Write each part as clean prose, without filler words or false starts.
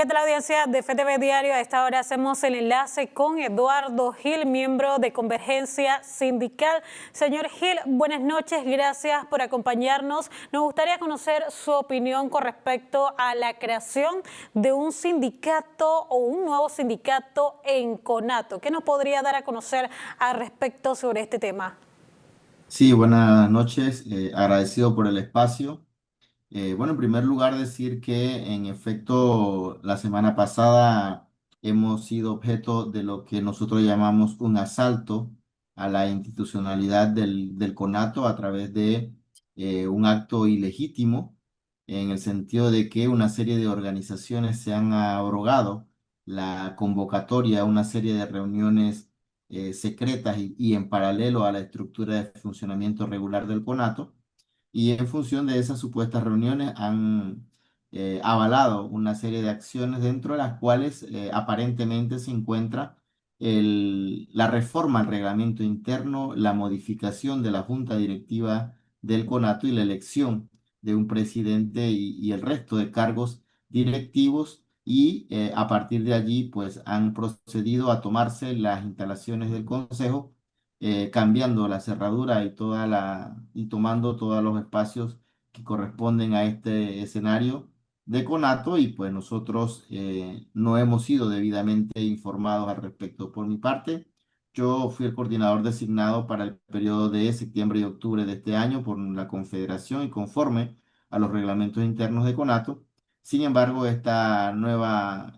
¿Qué tal, audiencia de FTV Diario? A esta hora hacemos el enlace con Eduardo Gil, miembro de Convergencia Sindical. Señor Gil, buenas noches, gracias por acompañarnos. Nos gustaría conocer su opinión con respecto a la creación de un sindicato o un nuevo sindicato en Conato. ¿Qué nos podría dar a conocer al respecto sobre este tema? Sí, buenas noches. Agradecido por el espacio. Bueno, en primer lugar decir que en efecto la semana pasada hemos sido objeto de lo que nosotros llamamos un asalto a la institucionalidad del CONATO a través de un acto ilegítimo, en el sentido de que una serie de organizaciones se han abrogado la convocatoria a una serie de reuniones secretas y en paralelo a la estructura de funcionamiento regular del CONATO, y en función de esas supuestas reuniones han avalado una serie de acciones dentro de las cuales aparentemente se encuentra la reforma al reglamento interno, la modificación de la junta directiva del CONATO y la elección de un presidente y el resto de cargos directivos. Y a partir de allí, pues han procedido a tomarse las instalaciones del Consejo, cambiando la cerradura y tomando todos los espacios que corresponden a este escenario de conato, y pues nosotros no hemos sido debidamente informados al respecto. Por mi parte, yo fui el coordinador designado para el periodo de septiembre y octubre de este año por la Confederación y conforme a los reglamentos internos de conato. Sin embargo, esta nueva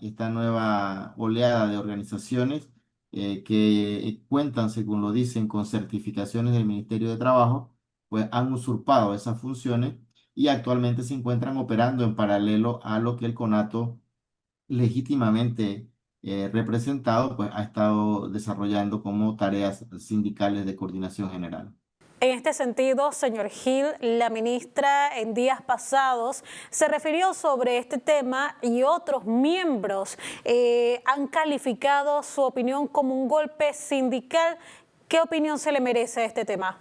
oleada de organizaciones que cuentan, según lo dicen, con certificaciones del Ministerio de Trabajo, pues han usurpado esas funciones y actualmente se encuentran operando en paralelo a lo que el CONATO legítimamente representado, pues ha estado desarrollando como tareas sindicales de coordinación general. En este sentido, señor Gil, la ministra en días pasados se refirió sobre este tema y otros miembros han calificado su opinión como un golpe sindical. ¿Qué opinión se le merece a este tema?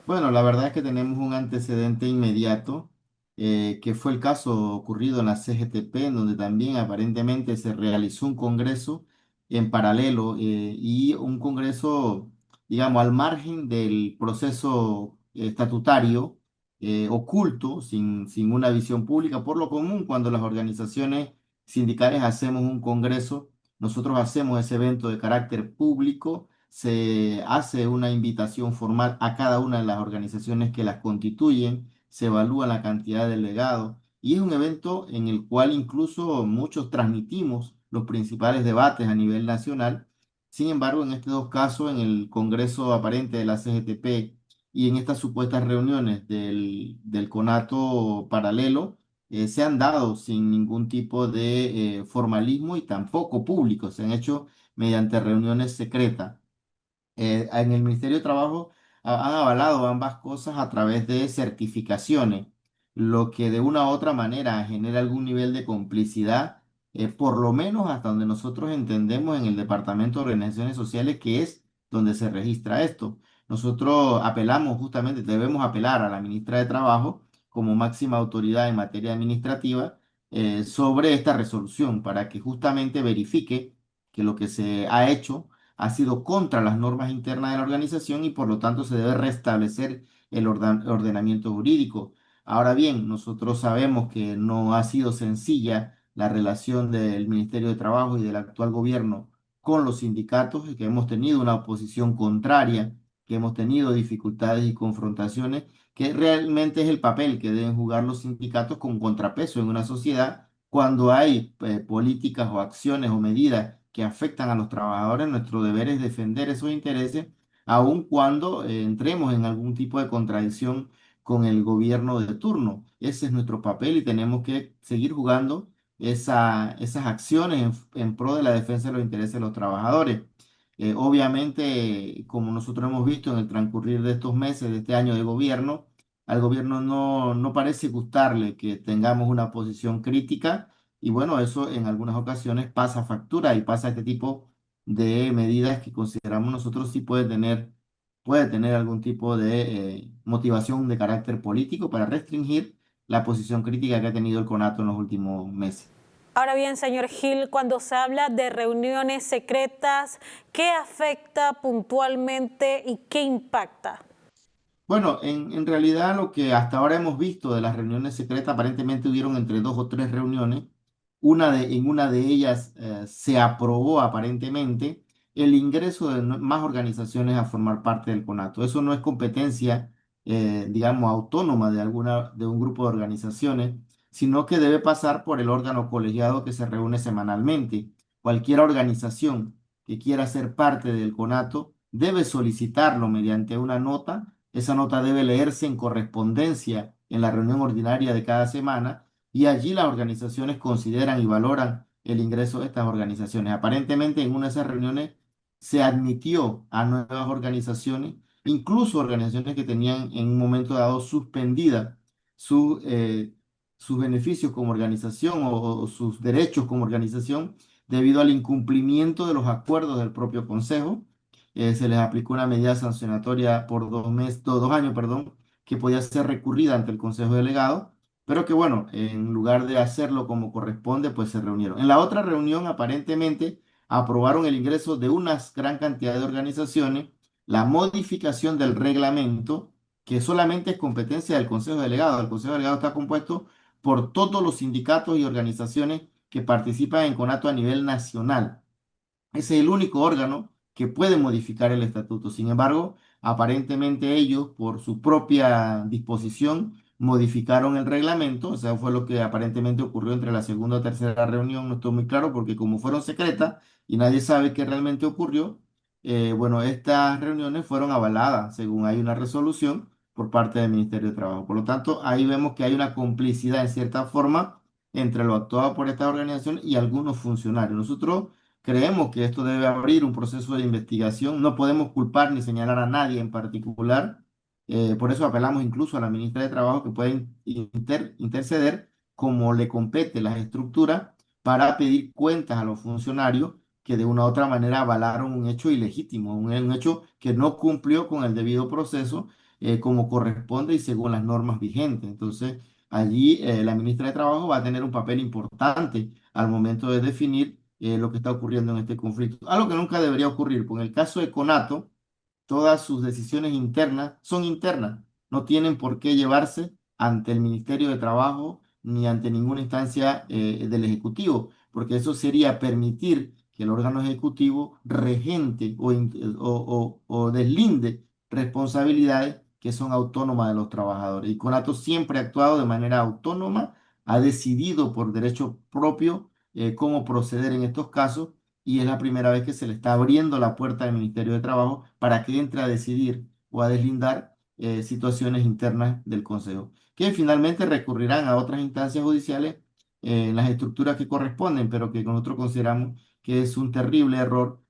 Bueno, la verdad es que tenemos un antecedente inmediato, que fue el caso ocurrido en la CGTP, en donde también aparentemente se realizó un congreso en paralelo, y un congreso, digamos, al margen del proceso estatutario, oculto, sin una visión pública. Por lo común, cuando las organizaciones sindicales hacemos un congreso, nosotros hacemos ese evento de carácter público, se hace una invitación formal a cada una de las organizaciones que las constituyen, se evalúa la cantidad de delegados y es un evento en el cual incluso muchos transmitimos los principales debates a nivel nacional. Sin embargo, en estos dos casos, en el Congreso aparente de la CGTP y en estas supuestas reuniones del CONATO paralelo, se han dado sin ningún tipo de formalismo y tampoco público, se han hecho mediante reuniones secretas. En el Ministerio de Trabajo han avalado ambas cosas a través de certificaciones, lo que de una u otra manera genera algún nivel de complicidad, por lo menos hasta donde nosotros entendemos en el Departamento de Organizaciones Sociales, que es donde se registra esto. Nosotros apelamos justamente, debemos apelar a la ministra de Trabajo como máxima autoridad en materia administrativa, sobre esta resolución para que justamente verifique que lo que se ha hecho ha sido contra las normas internas de la organización y por lo tanto se debe restablecer el ordenamiento jurídico. Ahora bien, nosotros sabemos que no ha sido sencilla la relación del Ministerio de Trabajo y del actual gobierno con los sindicatos, y que hemos tenido una oposición contraria, que hemos tenido dificultades y confrontaciones, que realmente es el papel que deben jugar los sindicatos con contrapeso en una sociedad cuando hay políticas o acciones o medidas que afectan a los trabajadores. Nuestro deber es defender esos intereses, aun cuando entremos en algún tipo de contradicción con el gobierno de turno. Ese es nuestro papel y tenemos que seguir jugando esas acciones en pro de la defensa de los intereses de los trabajadores. Obviamente, como nosotros hemos visto en el transcurrir de estos meses, de este año de gobierno, al gobierno no parece gustarle que tengamos una posición crítica, y bueno, eso en algunas ocasiones pasa factura y pasa este tipo de medidas que consideramos nosotros sí puede tener algún tipo de motivación de carácter político para restringir la posición crítica que ha tenido el CONATO en los últimos meses. Ahora bien, señor Gil, cuando se habla de reuniones secretas, ¿qué afecta puntualmente y qué impacta? Bueno, en realidad lo que hasta ahora hemos visto de las reuniones secretas, aparentemente hubieron entre dos o tres reuniones. En una de ellas se aprobó aparentemente el ingreso de más organizaciones a formar parte del CONATO. Eso no es competencia, digamos, autónoma de un grupo de organizaciones, sino que debe pasar por el órgano colegiado que se reúne semanalmente. Cualquier organización que quiera ser parte del CONATO debe solicitarlo mediante una nota. Esa nota debe leerse en correspondencia en la reunión ordinaria de cada semana y allí las organizaciones consideran y valoran el ingreso de estas organizaciones. Aparentemente en una de esas reuniones se admitió a nuevas organizaciones, incluso organizaciones que tenían en un momento dado suspendida su, eh, sus beneficios como organización o sus derechos como organización debido al incumplimiento de los acuerdos del propio Consejo. Se les aplicó una medida sancionatoria por 2 años, perdón, que podía ser recurrida ante el Consejo Delegado, pero que bueno, en lugar de hacerlo como corresponde, pues se reunieron. En la otra reunión, aparentemente, aprobaron el ingreso de una gran cantidad de organizaciones, la modificación del reglamento, que solamente es competencia del Consejo Delegado. El Consejo Delegado está compuesto por todos los sindicatos y organizaciones que participan en CONATO a nivel nacional. Ese es el único órgano que puede modificar el estatuto. Sin embargo, aparentemente ellos, por su propia disposición, modificaron el reglamento. O sea, fue lo que aparentemente ocurrió entre la segunda o tercera reunión. No estoy muy claro porque como fueron secretas y nadie sabe qué realmente ocurrió, bueno, estas reuniones fueron avaladas según hay una resolución por parte del Ministerio de Trabajo. Por lo tanto, ahí vemos que hay una complicidad en cierta forma entre lo actuado por esta organización y algunos funcionarios. Nosotros creemos que esto debe abrir un proceso de investigación. No podemos culpar ni señalar a nadie en particular. Por eso apelamos incluso a la ministra de Trabajo que puede interceder como le compete las estructuras para pedir cuentas a los funcionarios que de una u otra manera avalaron un hecho ilegítimo, un hecho que no cumplió con el debido proceso como corresponde y según las normas vigentes. Entonces, allí la ministra de Trabajo va a tener un papel importante al momento de definir lo que está ocurriendo en este conflicto. Algo que nunca debería ocurrir. Con el caso de Conato, todas sus decisiones internas son internas, no tienen por qué llevarse ante el Ministerio de Trabajo ni ante ninguna instancia del Ejecutivo, porque eso sería permitir que el órgano ejecutivo regente o deslinde responsabilidades que son autónomas de los trabajadores. Y Conato siempre ha actuado de manera autónoma, ha decidido por derecho propio cómo proceder en estos casos y es la primera vez que se le está abriendo la puerta al Ministerio de Trabajo para que entre a decidir o a deslindar situaciones internas del Consejo, que finalmente recurrirán a otras instancias judiciales en las estructuras que corresponden, pero que nosotros consideramos que es un terrible error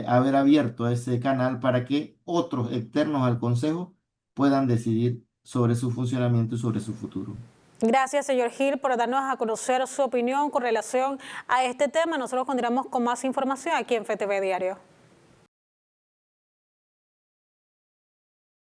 haber abierto ese canal para que otros externos al Consejo puedan decidir sobre su funcionamiento y sobre su futuro. Gracias, señor Gil, por darnos a conocer su opinión con relación a este tema. Nosotros continuamos con más información aquí en FTV Diario.